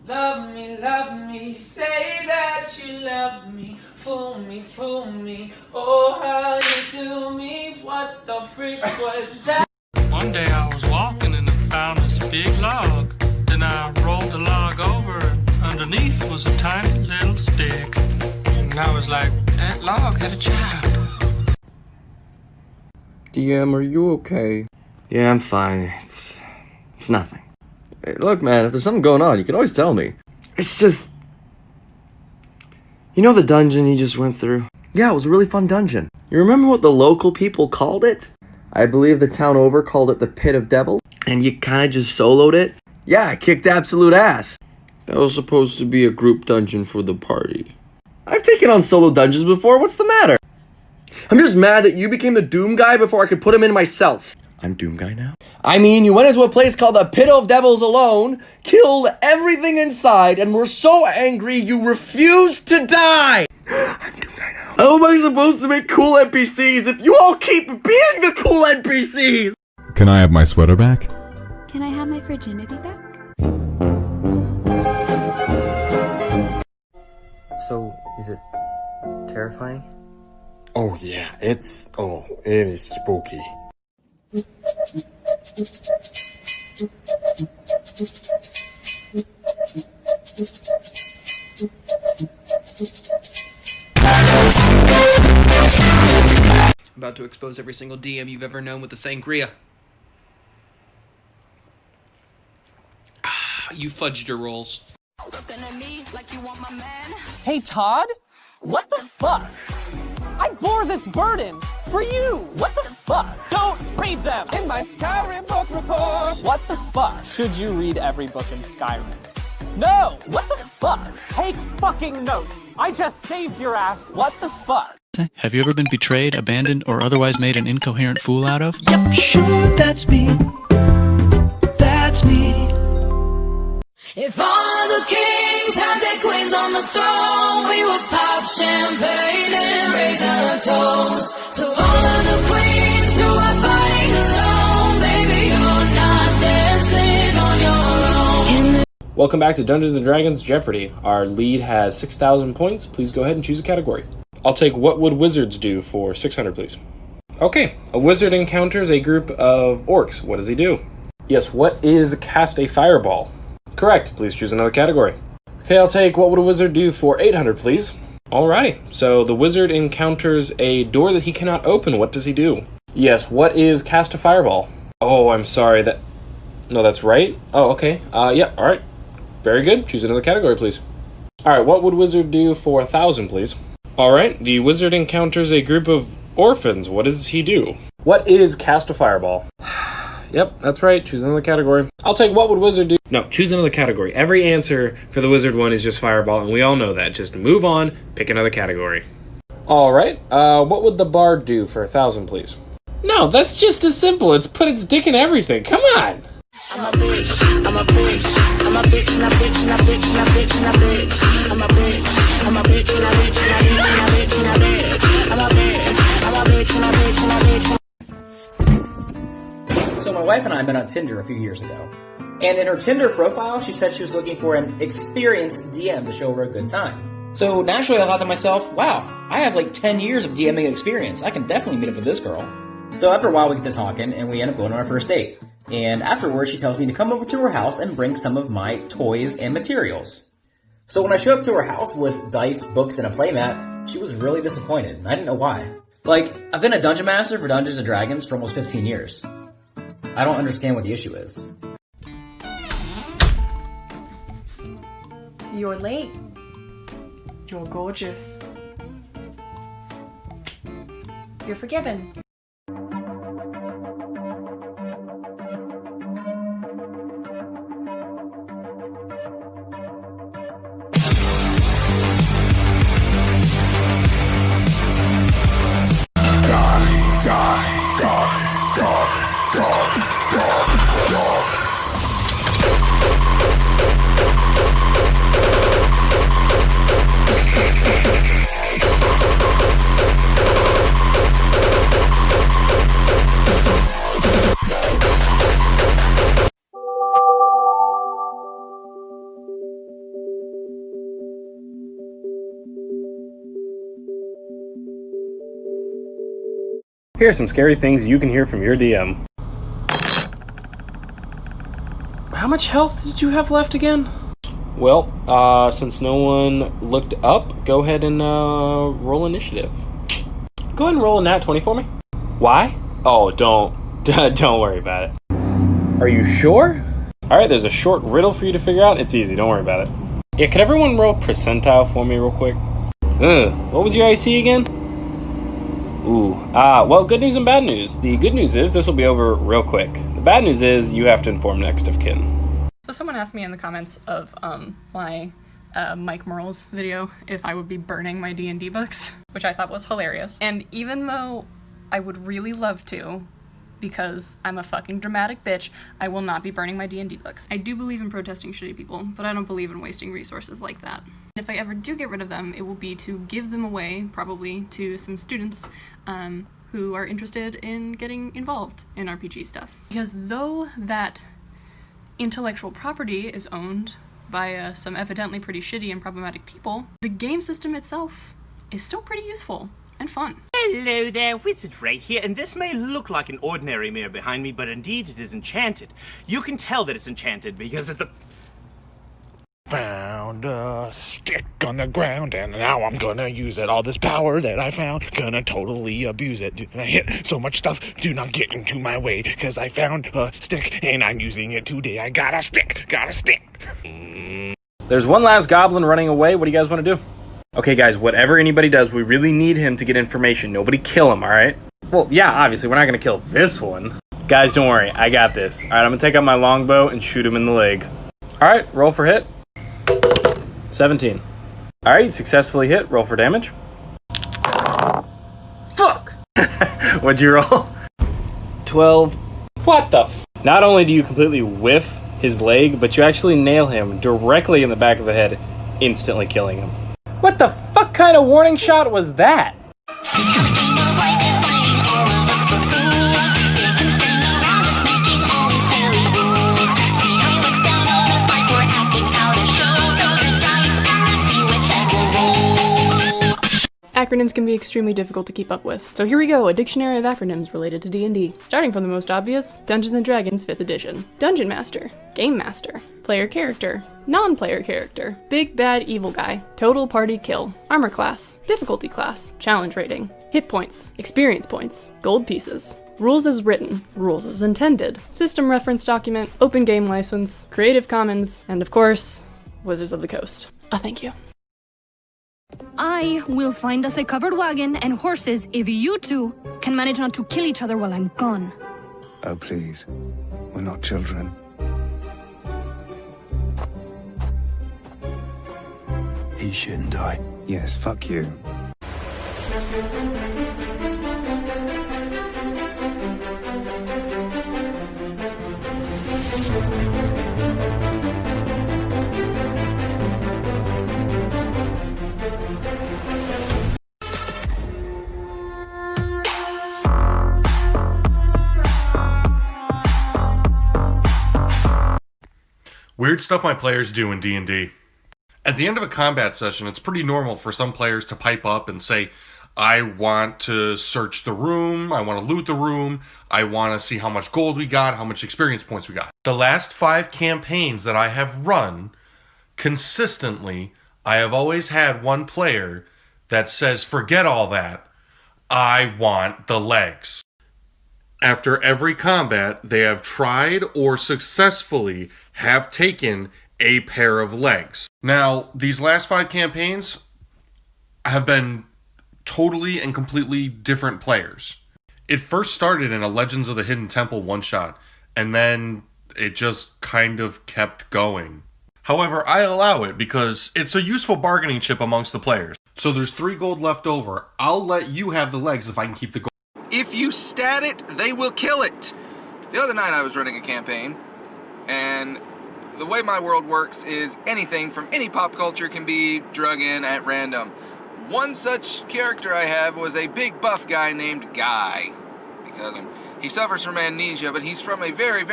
love me, say that you love me, fool me, oh how you do me, what the freak was that? One day I was walking and I found this big log. Then I rolled the log over and underneath was a tiny little stick. And I was like, that log had a child. DM, are you okay? Yeah, I'm fine. It's nothing. Hey, look, man, if there's something going on, you can always tell me. It's just... You know the dungeon you just went through? Yeah, it was a really fun dungeon. You remember what the local people called it? I believe the town over called it the Pit of Devils. And you kinda just soloed it? Yeah, I kicked absolute ass. That was supposed to be a group dungeon for the party. I've taken on solo dungeons before, what's the matter? I'm just mad that you became the Doom guy before I could put him in myself. I'm Doom guy now? I mean, you went into a place called the Pit of Devils alone, killed everything inside, and were so angry you refused to die! I'm Doom guy now. How am I supposed to make cool NPCs if you all keep being the cool NPCs? Can I have my sweater back? Can I have my virginity back? So, is it terrifying? Oh yeah, it is spooky. About to expose every single DM you've ever known with the sangria. You fudged your rolls. Hey, Todd? What the fuck? I bore this burden for you! What the fuck? Don't read them! In my Skyrim book report! What the fuck? Should you read every book in Skyrim? No! What the fuck? Take fucking notes! I just saved your ass! What the fuck? Have you ever been betrayed, abandoned, or otherwise made an incoherent fool out of? Yep, sure, that's me. That's me. If all of the kings had their queens on the throne, we would pop champagne and raise our toast. To all of the queens who are fighting alone, baby, you're not dancing on your own. Welcome back to Dungeons & Dragons Jeopardy! Our lead has 6,000 points. Please go ahead and choose a category. I'll take what would wizards do for 600, please. Okay, a wizard encounters a group of orcs. What does he do? Yes, what is cast a fireball? Correct, please choose another category. Okay, I'll take what would a wizard do for 800, please. Alrighty, so the wizard encounters a door that he cannot open. What does he do? Yes, what is cast a fireball? Oh, I'm sorry, no, that's right. Oh, okay, yeah, alright. Very good, choose another category, please. Alright, what would wizard do for 1,000, please? Alright, the wizard encounters a group of orphans. What does he do? What is cast a fireball? Yep, that's right. Choose another category. I'll take what would wizard do. No, choose another category. Every answer for the wizard one is just fireball, and we all know that. Just move on, pick another category. Alright, what would the bard do for 1,000, please? No, that's just as simple. It's put its dick in everything. Come on! I'm a bitch, I'm a bitch, I'm a bitch, and a bitch, and a bitch, and a bitch, and a bitch. I'm a bitch, I'm a bitch, and a bitch, and a bitch, and a bitch, and a bitch. I'm a bitch, I'm a bitch, and a bitch, and a bitch. So my wife and I met on Tinder a few years ago. And in her Tinder profile, she said she was looking for an experienced DM to show her a good time. So naturally I thought to myself, wow, I have like 10 years of DMing experience. I can definitely meet up with this girl. So after a while we get to talking and we end up going on our first date. And afterwards she tells me to come over to her house and bring some of my toys and materials. So when I showed up to her house with dice, books, and a playmat, she was really disappointed. I didn't know why. Like, I've been a dungeon master for Dungeons & Dragons for almost 15 years. I don't understand what the issue is. You're late. You're gorgeous. You're forgiven. Here are some scary things you can hear from your DM. How much health did you have left again? Well, since no one looked up, go ahead and roll initiative. Go ahead and roll a nat 20 for me. Why? Oh, don't worry about it. Are you sure? Alright, there's a short riddle for you to figure out. It's easy, don't worry about it. Yeah, could everyone roll percentile for me real quick? What was your IC again? Ooh, well, good news and bad news. The good news is this will be over real quick. The bad news is you have to inform next of kin. So someone asked me in the comments of my Mike Merle's video if I would be burning my D&D books, which I thought was hilarious. And even though I would really love to, because I'm a fucking dramatic bitch, I will not be burning my D&D books. I do believe in protesting shitty people, but I don't believe in wasting resources like that. If I ever do get rid of them, it will be to give them away, probably, to some students who are interested in getting involved in RPG stuff. Because though that intellectual property is owned by some evidently pretty shitty and problematic people, the game system itself is still pretty useful and fun. Hello there, Wizard Ray here, and this may look like an ordinary mirror behind me, but indeed it is enchanted. You can tell that it's enchanted because of the... Found a stick on the ground, and now I'm gonna use it. All this power that I found, gonna totally abuse it. I hit so much stuff, do not get into my way, because I found a stick, and I'm using it today. I got a stick. There's one last goblin running away. What do you guys want to do? Okay, guys, whatever anybody does, we really need him to get information. Nobody kill him, all right? Well, yeah, obviously, we're not going to kill this one. Guys, don't worry. I got this. All right, I'm going to take out my longbow and shoot him in the leg. All right, roll for hit. 17. All right, successfully hit. Roll for damage. Fuck! What'd you roll? 12. What the f... Not only do you completely whiff his leg, but you actually nail him directly in the back of the head, instantly killing him. What the fuck kind of warning shot was that? Acronyms can be extremely difficult to keep up with. So here we go, a dictionary of acronyms related to D&D. Starting from the most obvious, Dungeons & Dragons 5th edition. Dungeon Master, Game Master, Player Character, Non-Player Character, Big Bad Evil Guy, Total Party Kill, Armor Class, Difficulty Class, Challenge Rating, Hit Points, Experience Points, Gold Pieces, Rules as Written, Rules as Intended, System Reference Document, Open Game License, Creative Commons, and of course, Wizards of the Coast. Thank you. I will find us a covered wagon and horses if you two can manage not to kill each other while I'm gone. Oh, please. We're not children. He shouldn't die. Yes, fuck you. Weird stuff my players do in D&D. At the end of a combat session, it's pretty normal for some players to pipe up and say, I want to search the room, I want to loot the room, I want to see how much gold we got, how much experience points we got. The last 5 campaigns that I have run, consistently, I have always had one player that says, forget all that, I want the legs. After every combat, they have tried or successfully have taken a pair of legs. Now, these last 5 campaigns have been totally and completely different players. It first started in a Legends of the Hidden Temple one-shot, and then it just kind of kept going. However, I allow it because it's a useful bargaining chip amongst the players. So there's 3 gold left over. I'll let you have the legs if I can keep the gold. If you stat it, they will kill it. The other night I was running a campaign, and the way my world works is anything from any pop culture can be drug in at random. One such character I have was a big buff guy named Guy, because he suffers from amnesia, but he's from a very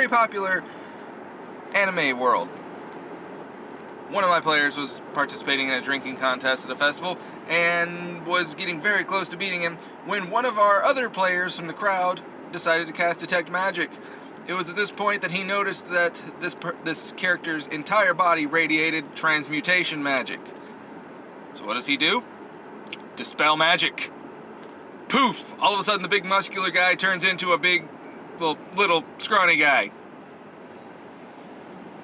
popular anime world. one of my players was participating in a drinking contest at a festival and was getting very close to beating him when one of our other players from the crowd decided to cast Detect Magic. It was at this point that he noticed that this character's entire body radiated transmutation magic. So what does he do? Dispel magic. Poof! All of a sudden the big muscular guy turns into a big, little scrawny guy.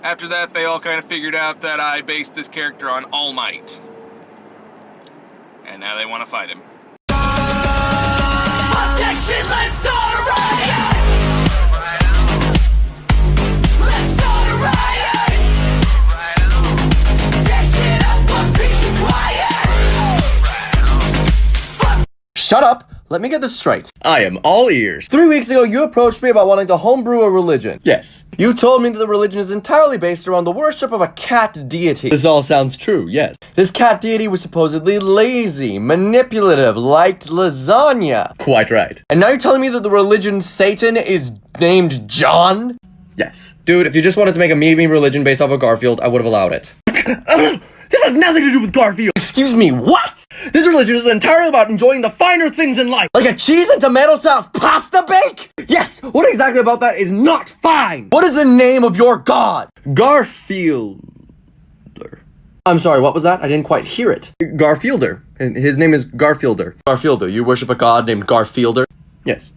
After that, they all kind of figured out that I based this character on All Might. And now they want to fight him. Fuck that shit, let's start a riot! Let's start a riot! Tear shit up for peace and quiet! Shut up! Let me get this straight. I am all ears. 3 weeks ago, you approached me about wanting to homebrew a religion. Yes. You told me that the religion is entirely based around the worship of a cat deity. This all sounds true, yes. This cat deity was supposedly lazy, manipulative, liked lasagna. Quite right. And now you're telling me that the religion Satan is named John? Yes. Dude, if you just wanted to make a meme religion based off of Garfield, I would have allowed it. This has nothing to do with Garfield. Excuse me, what? This religion is entirely about enjoying the finer things in life. Like a cheese and tomato sauce pasta bake? Yes, what exactly about that is not fine? What is the name of your god? Garfielder. I'm sorry, what was that? I didn't quite hear it. Garfielder. His name is Garfielder. Garfielder, you worship a god named Garfielder? Yes.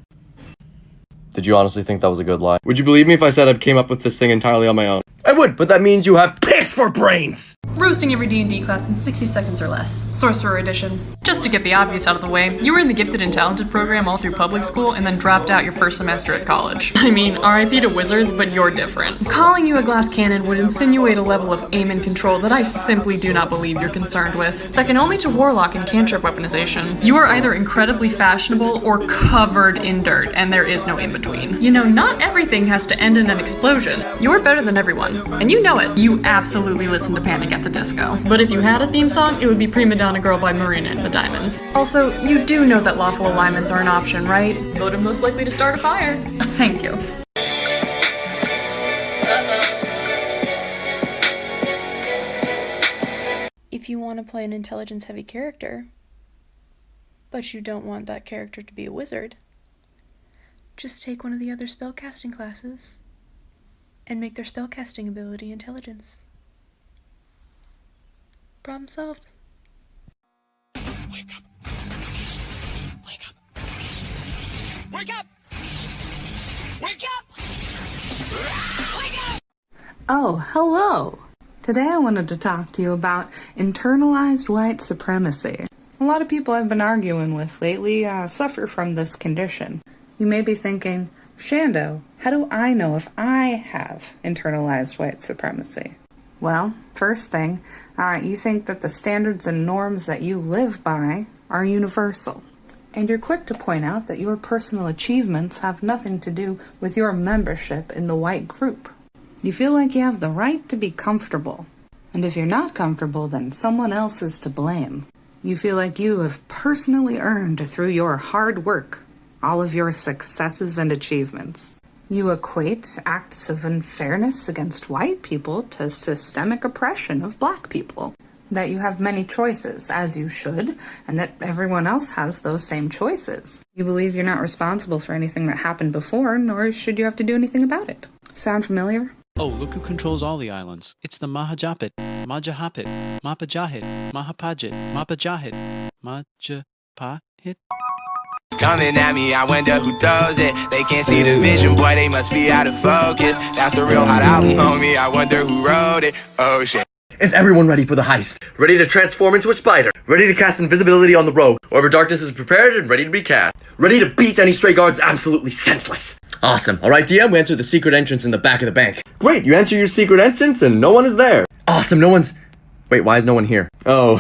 Did you honestly think that was a good lie? Would you believe me if I said I came up with this thing entirely on my own? I would, but that means you have piss for brains! Roasting every D&D class in 60 seconds or less. Sorcerer Edition. Just to get the obvious out of the way, you were in the Gifted and Talented program all through public school and then dropped out your first semester at college. I mean, RIP to wizards, but you're different. Calling you a glass cannon would insinuate a level of aim and control that I simply do not believe you're concerned with. Second only to Warlock and cantrip weaponization. You are either incredibly fashionable or covered in dirt, and there is no in-between. You know, not everything has to end in an explosion. You're better than everyone, and you know it. You absolutely listen to Panic at the Disco. But if you had a theme song, it would be Prima Donna Girl by Marina and the Diamonds. Also, you do know that lawful alignments are an option, right? Voted most likely to start a fire. Thank you. If you want to play an intelligence-heavy character, but you don't want that character to be a wizard, just take one of the other spellcasting classes and make their spellcasting ability intelligence. Problem solved. Wake up! Wake up! Wake up! Wake up! Wake up! Oh, hello! Today I wanted to talk to you about internalized white supremacy. A lot of people I've been arguing with lately suffer from this condition. You may be thinking, Shando, how do I know if I have internalized white supremacy? Well, first thing, you think that the standards and norms that you live by are universal. And you're quick to point out that your personal achievements have nothing to do with your membership in the white group. You feel like you have the right to be comfortable. And if you're not comfortable, then someone else is to blame. You feel like you have personally earned through your hard work all of your successes and achievements. You equate acts of unfairness against white people to systemic oppression of black people. That you have many choices, as you should, and that everyone else has those same choices. You believe you're not responsible for anything that happened before, nor should you have to do anything about it. Sound familiar? Oh, look who controls all the islands. It's the Mahajapit, Majahapit, Mapajahit, Mahapajit, Mapajahit, Majapahit. Coming at me, I wonder who does it. They can't see the vision, boy, they must be out of focus. That's a real hot album, homie, I wonder who wrote it. Oh shit. Is everyone ready for the heist? Ready to transform into a spider? Ready to cast invisibility on the rogue? Orb of Darkness is prepared and ready to be cast. Ready to beat any stray guards absolutely senseless. Awesome. Alright, DM, we enter the secret entrance in the back of the bank. Great, you enter your secret entrance and no one is there. Awesome, no one's... Wait, why is no one here? Oh,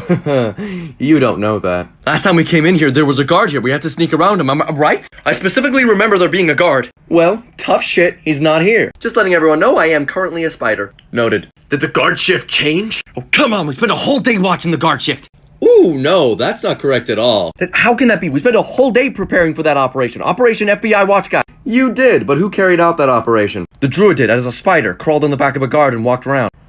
you don't know that. Last time we came in here, there was a guard here. We had to sneak around him, am I right? I specifically remember there being a guard. Well, tough shit, he's not here. Just letting everyone know I am currently a spider. Noted. Did the guard shift change? Oh, come on, we spent a whole day watching the guard shift. Ooh, no, that's not correct at all. How can that be? We spent a whole day preparing for that operation. Operation FBI Watch Guy. You did, but who carried out that operation? The druid did, as a spider, crawled on the back of a guard and walked around.